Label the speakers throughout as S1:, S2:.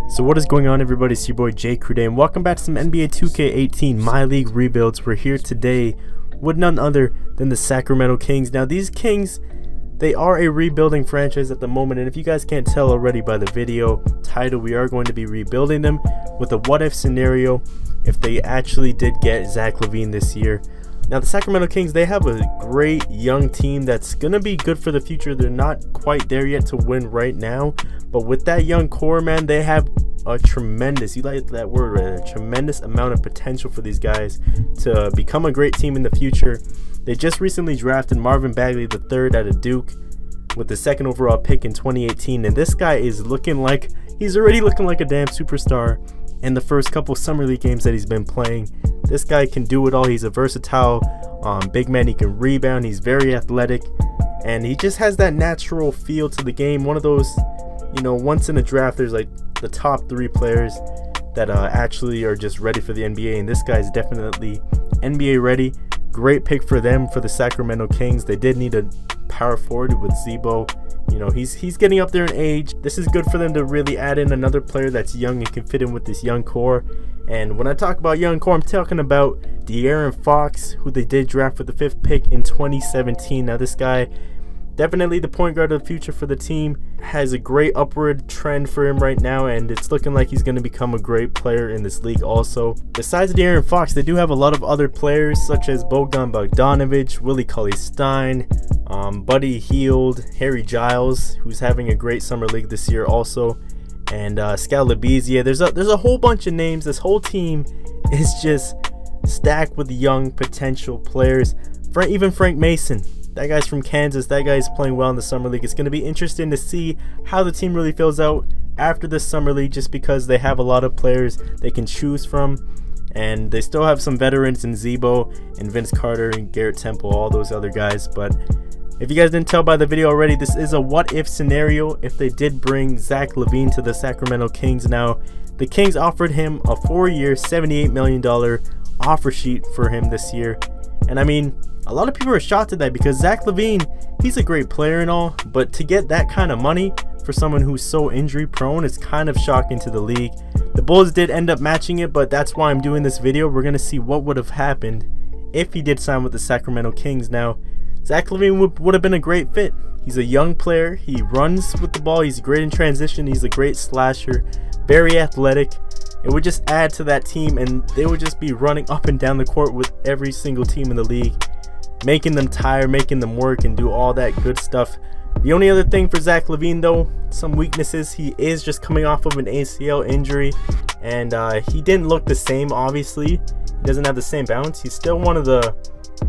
S1: So what is going on, everybody? It's your boy Jay Cruday, and welcome back to some NBA 2K18 My League Rebuilds. We're here today with none other than the Sacramento Kings. Now these Kings, they are a rebuilding franchise at the moment, and if you guys can't tell already by the video title, we are going to be rebuilding them with a what-if scenario if they actually did get Zach Lavine this year. Now the Sacramento Kings, they have a great young team that's going to be good for the future. They're not quite there yet to win right now, but with that young core, man, they have a tremendous, you like that word, right? A tremendous amount of potential for these guys to become a great team in the future. They just recently drafted Marvin Bagley III out of Duke with the second overall pick in 2018, and this guy is looking like, he's already looking like a damn superstar in the first couple summer league games that he's been playing. This guy can do it all. He's a versatile big man. He can rebound. He's very athletic, and he just has that natural feel to the game. One of those, you know, once in a draft, there's like the top 3 players that actually are just ready for the NBA, and this guy is definitely NBA ready. Great pick for them, for the Sacramento Kings. They did need a power forward with Z-Bo. You know, he's getting up there in age. This is good for them to really add in another player that's young and can fit in with this young core. And when I talk about young core, I'm talking about De'Aaron Fox, who they did draft with the 5th pick in 2017. Now this guy, definitely the point guard of the future for the team, has a great upward trend for him right now, and it's looking like he's going to become a great player in this league also. Besides De'Aaron Fox, they do have a lot of other players such as Bogdan Bogdanovic, Willie Cauley-Stein, Buddy Hield, Harry Giles, who's having a great summer league this year also, and Skal Labissiere. There's a whole bunch of names. This whole team is just stacked with young potential players. Even Frank Mason. That guy's from Kansas. That guy's playing well in the summer league. It's going to be interesting to see how the team really fills out after this summer league, just because they have a lot of players they can choose from, and they still have some veterans in Z-Bo and Vince Carter and Garrett Temple, all those other guys. But if you guys didn't tell by the video already, this is a what-if scenario if they did bring Zach Lavine to the Sacramento Kings. Now, the Kings offered him a 4-year, $78 million offer sheet for him this year, and I mean, a lot of people are shocked at that because Zach Lavine, he's a great player and all, but to get that kind of money for someone who's so injury prone, it's kind of shocking to the league. The Bulls did end up matching it, but that's why I'm doing this video. We're going to see what would have happened if he did sign with the Sacramento Kings. Now, Zach Lavine would have been a great fit. He's a young player. He runs with the ball. He's great in transition. He's a great slasher, very athletic. It would just add to that team, and they would just be running up and down the court with every single team in the league, making them tired, making them work, and do all that good stuff. The only other thing for Zach Lavine, though, some weaknesses. He is just coming off of an ACL injury, and he didn't look the same, obviously. He doesn't have the same bounce. He's still one of the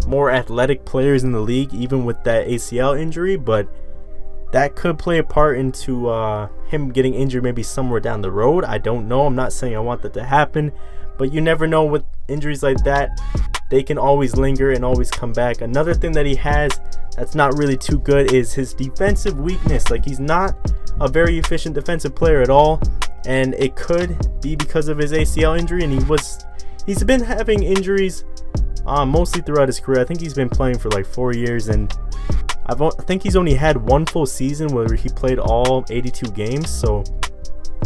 S1: more athletic players in the league, even with that ACL injury, but that could play a part into him getting injured maybe somewhere down the road. I don't know. I'm not saying I want that to happen, but you never know with injuries like that. They can always linger and always come back. Another thing that he has that's not really too good is his defensive weakness. Like, he's not a very efficient defensive player at all, and it could be because of his ACL injury, and he's been having injuries mostly throughout his career. I think he's been playing for like 4 years, and I think he's only had 1 full season where he played all 82 games, so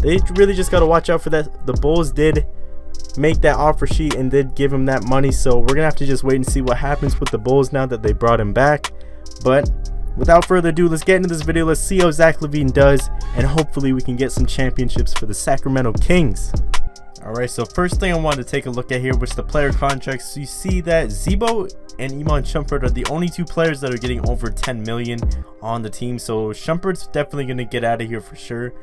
S1: they really just got to watch out for that. The Bulls did make that offer sheet and did give him that money, so we're gonna have to just wait and see what happens with the Bulls now that they brought him back. But without further ado, let's get into this video. Let's see how Zach Lavine does, and hopefully we can get some championships for the Sacramento Kings. Alright, so first thing I wanted to take a look at here was the player contracts. So you see that Z-Bo and Iman Shumpert are the only 2 players that are getting over 10 million on the team, so Shumpert's definitely going to get out of here for sure.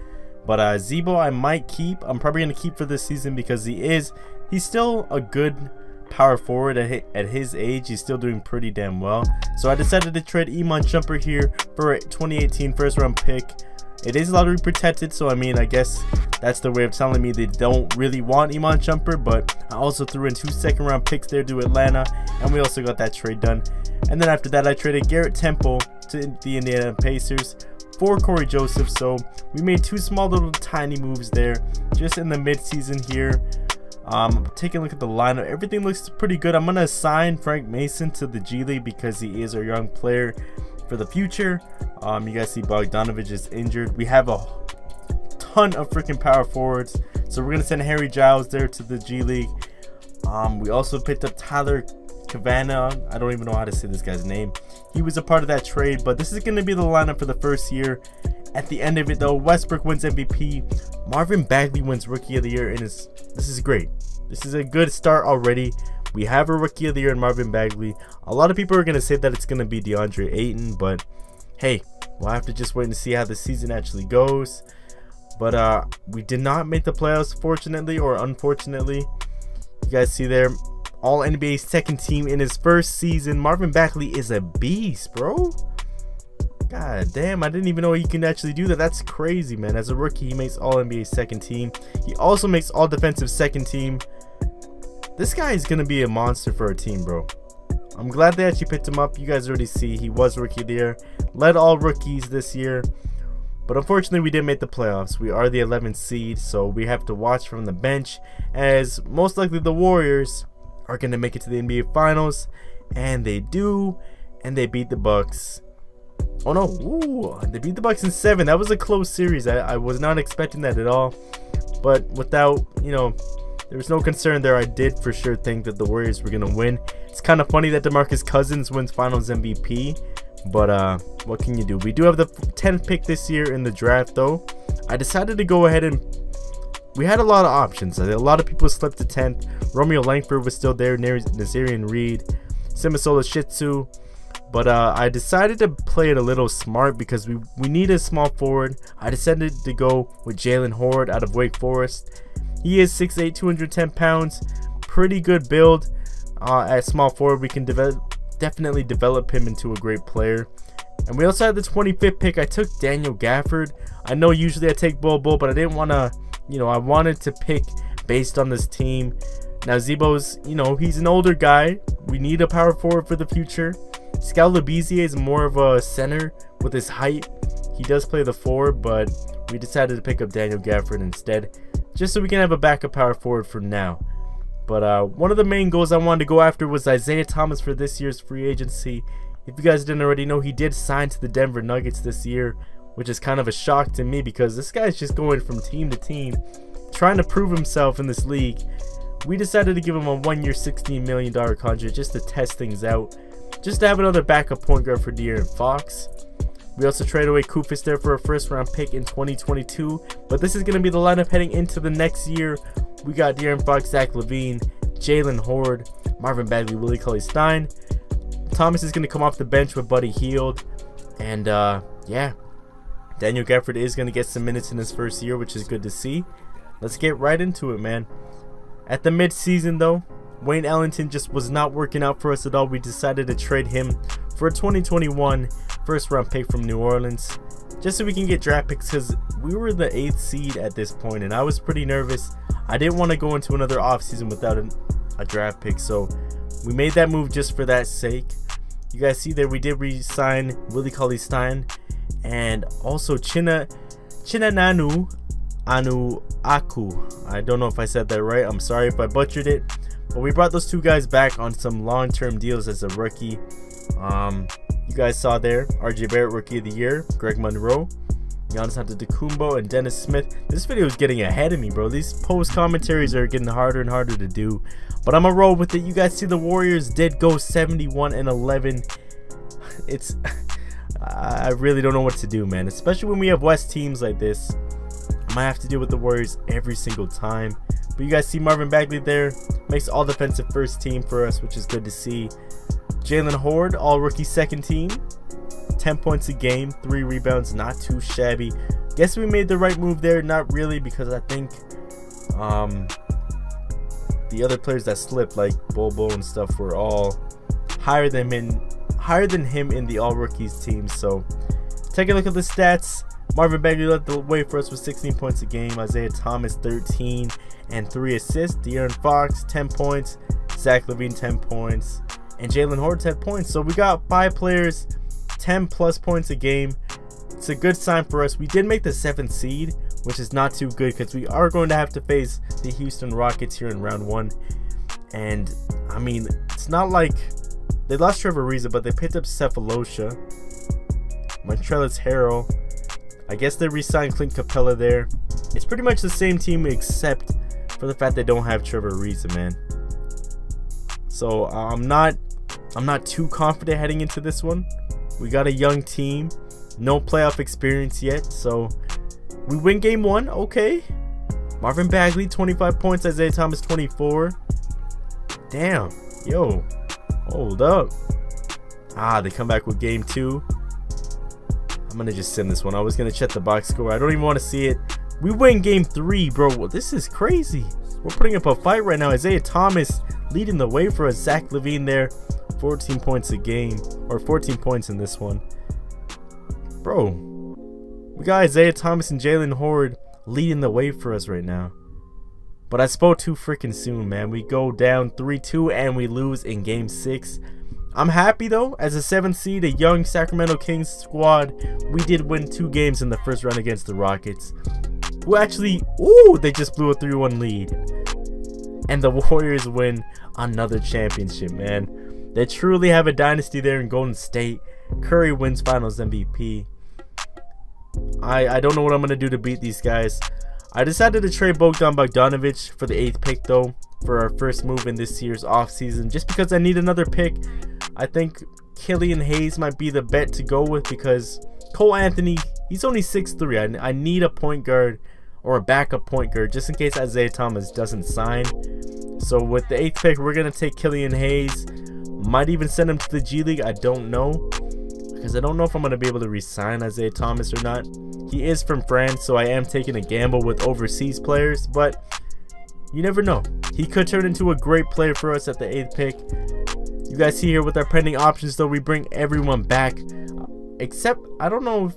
S1: But Z-Bo I might keep. I'm probably going to keep for this season because he's still a good power forward at his age. He's still doing pretty damn well. So I decided to trade Iman Shumpert here for a 2018 first round pick. It is lottery protected, so I mean, I guess that's their way of telling me they don't really want Iman Shumpert, but I also threw in 2 second round picks there to Atlanta, and we also got that trade done. And then after that, I traded Garrett Temple to the Indiana Pacers for Corey Joseph. So we made 2 small little tiny moves there just in the mid-season here. Taking a look at the lineup, everything looks pretty good. I'm gonna assign Frank Mason to the G League because he is our young player for the future. You guys see Bogdanovic is injured. We have a ton of freaking power forwards. So we're gonna send Harry Giles there to the G League. We also picked up Tyler Kavanaugh. I don't even know how to say this guy's name. He was a part of that trade, but this is gonna be the lineup for the first year. At the end of it though, Westbrook wins MVP, Marvin Bagley wins Rookie of the Year, and this is great. This is a good start already. We have a Rookie of the Year in Marvin Bagley. A lot of people are going to say that it's going to be DeAndre Ayton, but hey, we'll have to just wait and see how the season actually goes. But we did not make the playoffs, fortunately or unfortunately. You guys see there, all NBA second team in his first season. Marvin Bagley is a beast, bro. God damn, I didn't even know he can actually do that. That's crazy, man. As a rookie, he makes all NBA second team. He also makes all defensive second team. This guy is going to be a monster for our team, bro. I'm glad they actually picked him up. You guys already see he was Rookie of the Year. Led all rookies this year. But unfortunately, we didn't make the playoffs. We are the 11th seed, so we have to watch from the bench, as most likely the Warriors are going to make it to the NBA Finals. And they do. And they beat the Bucks. Oh no, ooh, they beat the Bucks in 7. That was a close series. I was not expecting that at all. But without, there was no concern there. I did for sure think that the Warriors were going to win. It's kind of funny that DeMarcus Cousins wins Finals MVP. But what can you do? We do have the 10th pick this year in the draft though. I decided to go ahead and we had a lot of options. A lot of people slipped to 10th. Romeo Langford was still there. Nazarian Reed. Simisola Shitsu. But I decided to play it a little smart because we need a small forward. I decided to go with Jalen Horde out of Wake Forest. He is 6'8", 210 pounds. Pretty good build at small forward. We can definitely develop him into a great player. And we also had the 25th pick. I took Daniel Gafford. I know usually I take Bol Bol, but I didn't want to, I wanted to pick based on this team. Now Zebo's, he's an older guy. We need a power forward for the future. Skal Labissiere is more of a center with his height. He does play the 4, but we decided to pick up Daniel Gafford instead, just so we can have a backup power forward for now. But one of the main goals I wanted to go after was Isaiah Thomas for this year's free agency. If you guys didn't already know, he did sign to the Denver Nuggets this year, which is kind of a shock to me because this guy's just going from team to team, trying to prove himself in this league. We decided to give him a 1-year, $16 million contract just to test things out, just to have another backup point guard for De'Aaron Fox. We also traded away Kufis there for a first-round pick in 2022, but this is going to be the lineup heading into the next year. We got De'Aaron Fox, Zach Lavine, Jalen Horde, Marvin Bagley, Willie Cauley-Stein. Thomas is going to come off the bench with Buddy Hield, and yeah, Daniel Gafford is going to get some minutes in his first year, which is good to see. Let's get right into it, man. At the mid-season, though, Wayne Ellington just was not working out for us at all. We decided to trade him for a 2021 first-round pick from New Orleans, just so we can get draft picks, because we were the 8th seed at this point, and I was pretty nervous. I didn't want to go into another offseason without a draft pick, so we made that move just for that sake. You guys see there, we did re-sign Willie Cauley-Stein and also Chinananu Aku. I don't know if I said that right. I'm sorry if I butchered it. But we brought those two guys back on some long-term deals as a rookie. You guys saw there, RJ Barrett Rookie of the Year, Greg Monroe, Giannis Antetokounmpo, and Dennis Smith. This video is getting ahead of me, bro. These post commentaries are getting harder and harder to do, but I'm gonna roll with it. You guys see the Warriors did go 71-11. It's I really don't know what to do, man, especially when we have West teams like this. I might have to deal with the Warriors every single time. But you guys see Marvin Bagley there, makes all defensive first team for us, which is good to see. Jalen Horde, all rookie second team, 10 points a game, 3 rebounds, not too shabby. Guess we made the right move there. Not really, because I think the other players that slipped, like Bobo and stuff, were all higher than him in the all rookies team. So take a look at the stats. Marvin Bagley led the way for us with 16 points a game. Isaiah Thomas 13 and 3 assists. De'Aaron Fox 10 points. Zach Lavine 10 points. And Jalen Horde 10 points. So we got 5 players, 10 plus points a game. It's a good sign for us. We did make the 7th seed, which is not too good because we are going to have to face the Houston Rockets here in round 1. And I mean, it's not like they lost Trevor Ariza, but they picked up Cephalosha, Montrezl Harrell. I guess they re-signed Clint Capella there. It's pretty much the same team except for the fact they don't have Trevor Ariza, man. So I'm not too confident heading into this one. We got a young team, no playoff experience yet, so we win game 1. Okay. Marvin Bagley 25 points, Isaiah Thomas 24. Damn. Yo, hold up. They come back with game 2. I'm gonna just send this one. I was gonna check the box score. I don't even want to see it. We win game 3, bro. This is crazy. We're putting up a fight right now. Isaiah Thomas leading the way for us. Zach Lavine there, 14 points a game, or 14 points in this one. Bro, we got Isaiah Thomas and Jalen Horde leading the way for us right now. But I spoke too freaking soon, man. We go down 3-2 and we lose in game 6. I'm happy though. As a 7th seed, a young Sacramento Kings squad, we did win 2 games in the first round against the Rockets, who actually, they just blew a 3-1 lead. And the Warriors win another championship, man. They truly have a dynasty there in Golden State. Curry wins Finals MVP. I don't know what I'm gonna do to beat these guys. I decided to trade Bogdanovic for the 8th pick though, for our first move in this year's offseason, just because I need another pick. I think Killian Hayes might be the bet to go with, because Cole Anthony, he's only 6'3". I need a point guard or a backup point guard just in case Isaiah Thomas doesn't sign. So with the 8th pick, we're gonna take Killian Hayes. Might even send him to the G League. I don't know, because I don't know if I'm gonna be able to re-sign Isaiah Thomas or not. He is from France, so I am taking a gamble with overseas players, but you never know. He could turn into a great player for us at the 8th pick. You guys see here with our pending options though, we bring everyone back, except I don't know if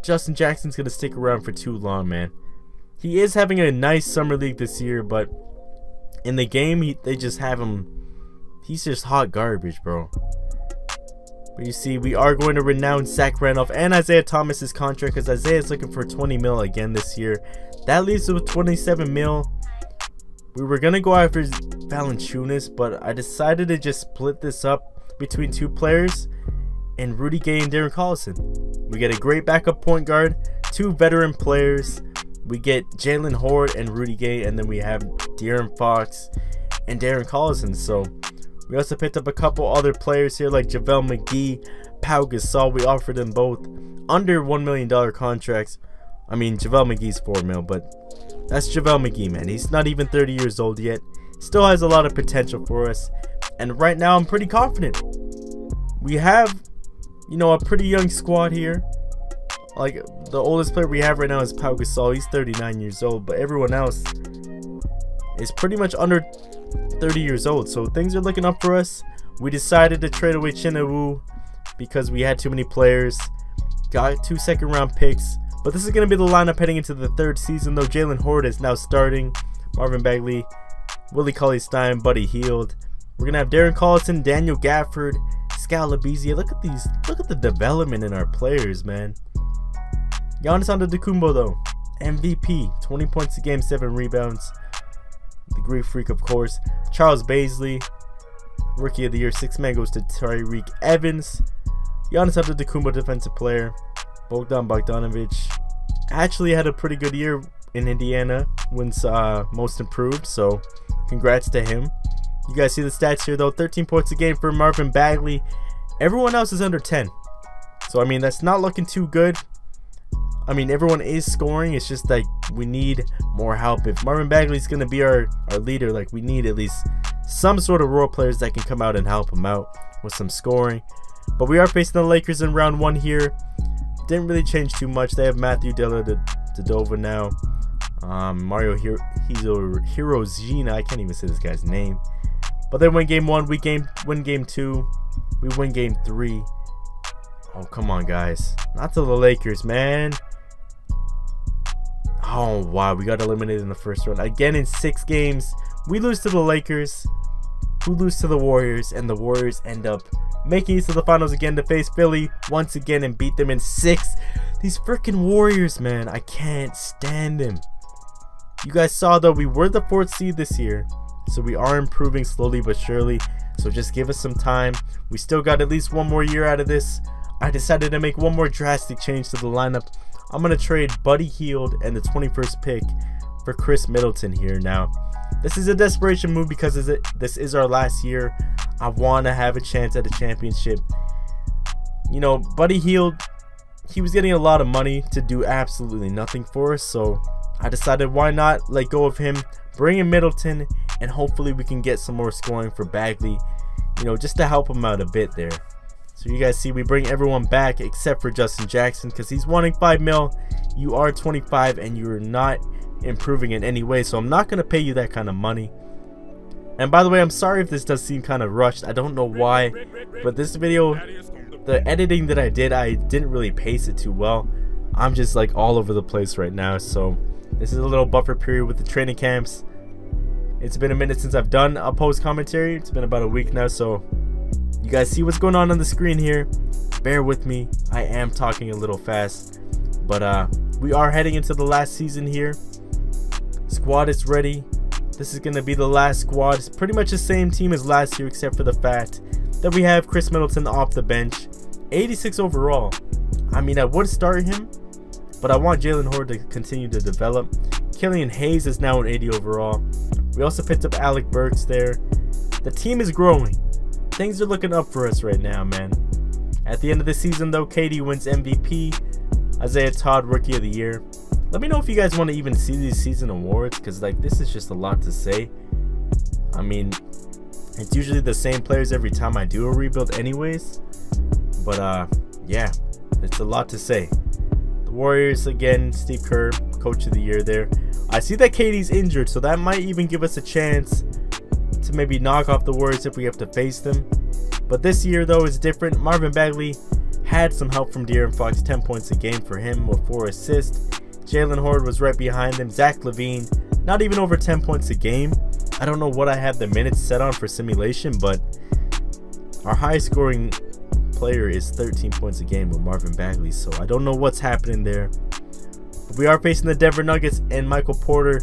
S1: Justin Jackson's gonna stick around for too long, man. He is having a nice summer league this year, but in the game they just have him, he's just hot garbage, bro. But you see, we are going to renounce Zach Randolph and Isaiah Thomas's contract, because Isaiah's looking for 20 mil again this year. That leaves us with 27 mil. We were going to go after Valanciunas, but I decided to just split this up between 2 players, and Rudy Gay and Darren Collison. We get a great backup point guard, 2 veteran players. We get Jalen Horde and Rudy Gay, and then we have De'Aaron Fox and Darren Collison. So we also picked up a couple other players here like JaVale McGee, Pau Gasol. We offered them both under $1 million contracts. I mean, JaVale McGee's $4 million, but that's JaVale McGee, man. He's not even 30 years old yet. Still has a lot of potential for us. And right now, I'm pretty confident. We have, a pretty young squad here. Like, the oldest player we have right now is Pau Gasol. He's 39 years old, but everyone else is pretty much under 30 years old. So things are looking up for us. We decided to trade away Chinawoo because we had too many players. Got 2 second-round picks. But this is going to be the lineup heading into the 3rd season, though. Jalen Horde is now starting. Marvin Bagley, Willie Cauley-Stein, Buddy Hield. We're going to have Darren Collison, Daniel Gafford, Scalabizia. Look at the development in our players, man. Giannis Antetokounmpo, though. MVP, 20 points a game, 7 rebounds. The Greek Freak, of course. Charles Baisley, Rookie of the Year. 6th man goes to Tyreke Evans. Giannis Antetokounmpo, defensive player. Bogdanovic actually had a pretty good year in Indiana, wins most improved, so congrats to him. You guys see the stats here though, 13 points a game for Marvin Bagley. Everyone else is under 10, so I mean that's not looking too good. I mean everyone is scoring, it's just like we need more help. If Marvin Bagley's gonna be our leader, like we need at least some sort of role players that can come out and help him out with some scoring. But we are facing the Lakers in round 1 here. Didn't really change too much. They have Matthew Dellavedova now. Mario Hirozina. I can't even say this guy's name. But they win game 1. We win game 2. We win game 3. Oh, come on, guys. Not to the Lakers, man. Oh, wow. We got eliminated in the first round. Again, in 6 games, we lose to the Lakers, who lose to the Warriors, and the Warriors end up making it to the finals again to face Philly once again and beat them in 6. These freaking Warriors, man, I can't stand them. You guys saw though, we were the 4th seed this year, so we are improving slowly but surely. So just give us some time. We still got at least 1 more year out of this. I decided to make 1 more drastic change to the lineup. I'm going to trade Buddy Hield and the 21st pick for Khris Middleton here. Now, this is a desperation move because this is our last year. I want to have a chance at a championship. You know, Buddy Hield, he was getting a lot of money to do absolutely nothing for us. So I decided, why not let go of him, bring in Middleton, and hopefully we can get some more scoring for Bagley, you know, just to help him out a bit there. So you guys see, we bring everyone back except for Justin Jackson because he's wanting $5 million. You are 25 and you're not improving in any way, so I'm not going to pay you that kind of money. And by the way, I'm sorry if this does seem kind of rushed. I don't know why, but this video, the editing that I didn't really pace it too well. I'm just like all over the place right now. So this is a little buffer period with the training camps. It's been a minute since I've done a post commentary. It's been about a week now, so you guys see what's going on the screen here. Bear with me, I am talking a little fast, but we are heading into the last season here. Squad is ready. This is going to be the last squad. It's pretty much the same team as last year, except for the fact that we have Khris Middleton off the bench. 86 overall. I mean, I would start him, but I want Jalen Horde to continue to develop. Killian Hayes is now an 80 overall. We also picked up Alec Burks there. The team is growing. Things are looking up for us right now, man. At the end of the season, though, KD wins MVP. Isaiah Todd, Rookie of the Year. Let me know if you guys want to even see these season awards, because like this is just a lot to say. I mean, it's usually the same players every time I do a rebuild anyways. But yeah, it's a lot to say. The Warriors, again, Steve Kerr, Coach of the Year there. I see that KD's injured, so that might even give us a chance to maybe knock off the Warriors if we have to face them. But this year, though, is different. Marvin Bagley had some help from De'Aaron Fox, 10 points a game for him with 4 assists. Jalen Horde was right behind him. Zach Lavine, not even over 10 points a game. I don't know what I have the minutes set on for simulation, but our highest scoring player is 13 points a game with Marvin Bagley, so I don't know what's happening there. But we are facing the Denver Nuggets and Michael Porter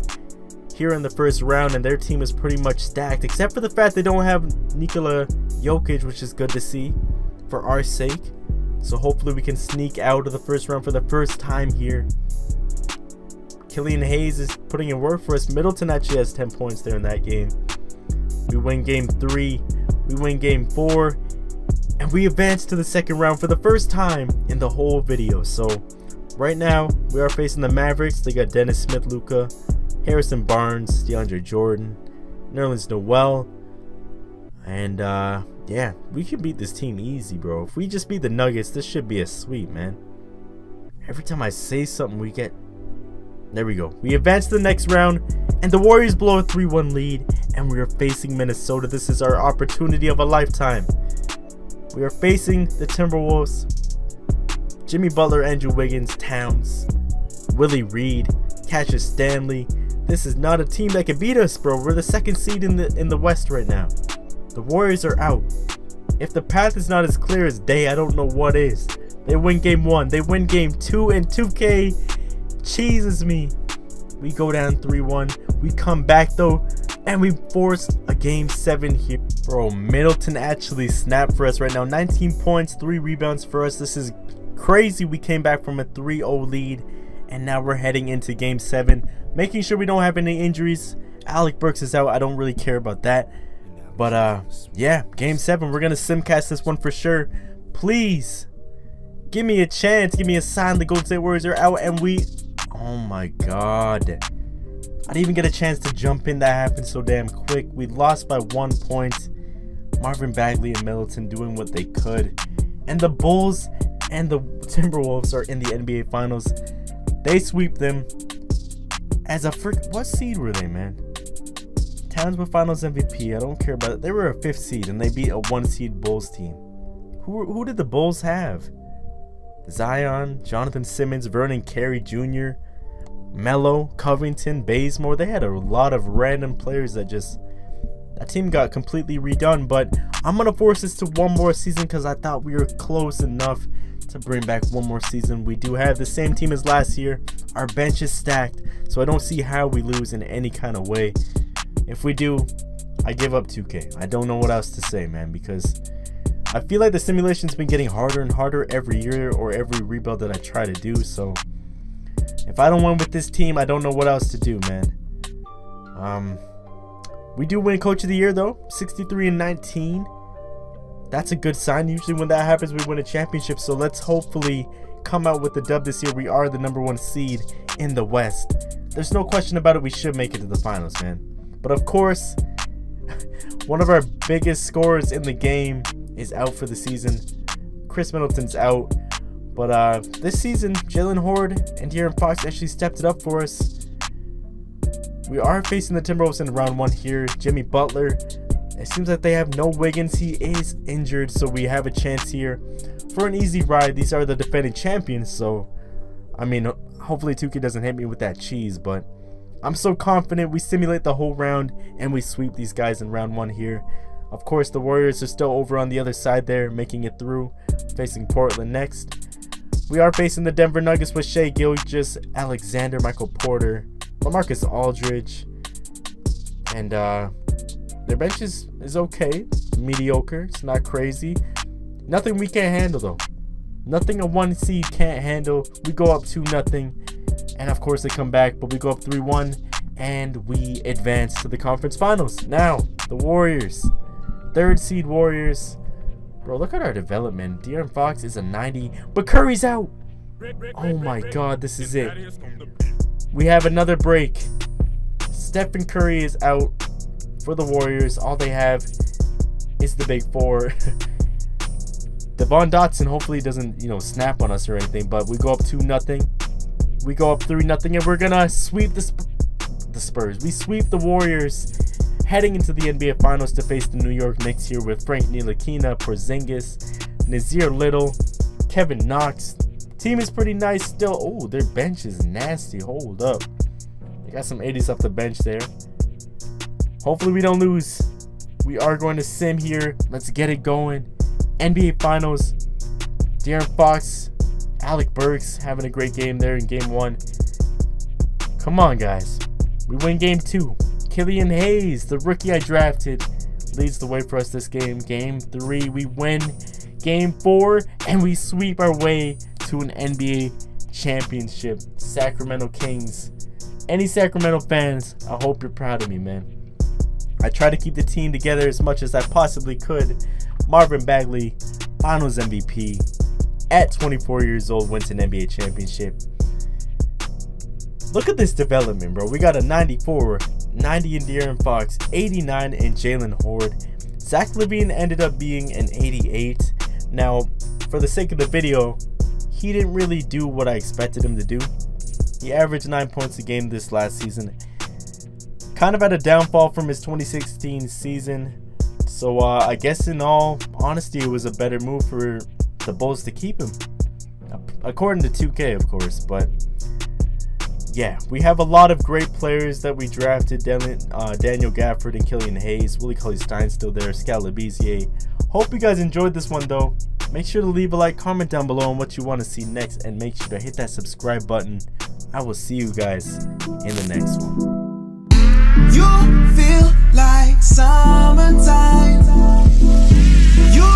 S1: here in the first round, and their team is pretty much stacked, except for the fact they don't have Nikola Jokic, which is good to see for our sake. So hopefully we can sneak out of the first round for the first time here. Killian Hayes is putting in work for us. Middleton actually has 10 points there in that game. We win game 3. We win game 4. And we advance to the second round for the first time in the whole video. So right now we are facing the Mavericks. They got Dennis Smith, Luka, Harrison Barnes, DeAndre Jordan, Nerlens Noel. And yeah, we can beat this team easy, bro. If we just beat the Nuggets, this should be a sweep, man. Every time I say something, we get... There we go. We advance to the next round, and the Warriors blow a 3-1 lead, and we are facing Minnesota. This is our opportunity of a lifetime. We are facing the Timberwolves. Jimmy Butler, Andrew Wiggins, Towns, Willie Reed, Cassius Stanley. This is not a team that can beat us, bro. We're the second seed in the West right now. The Warriors are out. If the path is not as clear as day, I don't know what is. They win game 1. They win game 2, and 2K cheeses me. We go down 3-1. We come back though, and we force a game 7 here. Bro, Middleton actually snapped for us right now. 19 points, 3 rebounds for us. This is crazy. We came back from a 3-0 lead, and now we're heading into game 7, making sure we don't have any injuries. Alec Burks is out. I don't really care about that. But yeah, game 7. We're gonna simcast this one for sure. Please give me a chance. Give me a sign. The Golden State Warriors are out, and we... Oh my god. I didn't even get a chance to jump in. That happened so damn quick. We lost by 1 point. Marvin Bagley and Middleton doing what they could. And the Bulls and the Timberwolves are in the NBA Finals. They sweep them. As a what seed were they, man? Towns were Finals MVP. I don't care about it. They were a 5th seed, and they beat a 1 seed Bulls team. Who did the Bulls have? Zion, Jonathan Simmons, Vernon Carey Jr., Melo, Covington, Bazemore. They had a lot of random players that team got completely redone. But I'm going to force this to one more season because I thought we were close enough to bring back one more season. We do have the same team as last year. Our bench is stacked, so I don't see how we lose in any kind of way. If we do, I give up 2K. I don't know what else to say, man, because I feel like the simulation's been getting harder and harder every year or every rebuild that I try to do. So If I don't win with this team, I don't know what else to do, man. We do win Coach of the Year though, 63-19. That's a good sign. Usually when that happens, we win a championship. So let's hopefully come out with the dub this year. We are the #1 seed in the West. There's no question about it. We should make it to the finals, man. But of course, one of our biggest scorers in the game is out for the season. Kris Middleton's out. But this season, Jalen Horde and De'Aaron Fox actually stepped it up for us. We are facing the Timberwolves in round 1 here. Jimmy Butler, it seems like they have no Wiggins. He is injured, so we have a chance here for an easy ride. These are the defending champions, so I mean, hopefully 2K doesn't hit me with that cheese, but I'm so confident. We simulate the whole round and we sweep these guys in round 1 here. Of course, the Warriors are still over on the other side there, making it through, facing Portland next. We are facing the Denver Nuggets with Shai Gilgeous-Alexander, Michael Porter, LaMarcus Aldridge, and their bench is okay, mediocre. It's not crazy. Nothing we can't handle though. Nothing a 1 seed can't handle. We go up 2-0, and of course they come back, but we go up 3-1, and we advance to the conference finals. Now the Warriors, 3rd seed Warriors. Bro, look at our development. De'Aaron Fox is a 90, but Curry's out. Oh my God, this is it. We have another break. Stephen Curry is out for the Warriors. All they have is the big 4. Devon Dotson hopefully doesn't, snap on us or anything, but we go up 2-0. We go up 3-0, and we're gonna sweep the Spurs. We sweep the Warriors, heading into the NBA Finals to face the New York Knicks here with Frank Ntilikina, Porzingis, Nazir Little, Kevin Knox. Team is pretty nice still. Oh, their bench is nasty. Hold up. They got some 80s off the bench there. Hopefully we don't lose. We are going to sim here. Let's get it going. NBA Finals. De'Aaron Fox, Alec Burks having a great game there in game 1. Come on, guys. We win game 2. Killian Hayes, the rookie I drafted, leads the way for us this game. Game 3, we win. Game 4, and we sweep our way to an NBA championship. Sacramento Kings. Any Sacramento fans, I hope you're proud of me, man. I tried to keep the team together as much as I possibly could. Marvin Bagley, Finals MVP, at 24 years old, wins an NBA championship. Look at this development, bro. We got a 94, 90 in De'Aaron Fox, 89 in Jalen Horde. Zach Lavine ended up being an 88. Now, for the sake of the video, he didn't really do what I expected him to do. He averaged 9 points a game this last season. Kind of had a downfall from his 2016 season. So I guess in all honesty, it was a better move for the Bulls to keep him. According to 2K, of course. But yeah, we have a lot of great players that we drafted. Daniel Gafford and Killian Hayes. Willie Cauley-Stein's still there. Scal Labissiere. Hope you guys enjoyed this one though. Make sure to leave a like, comment down below on what you want to see next, and make sure to hit that subscribe button. I will see you guys in the next one. You feel like summertime. You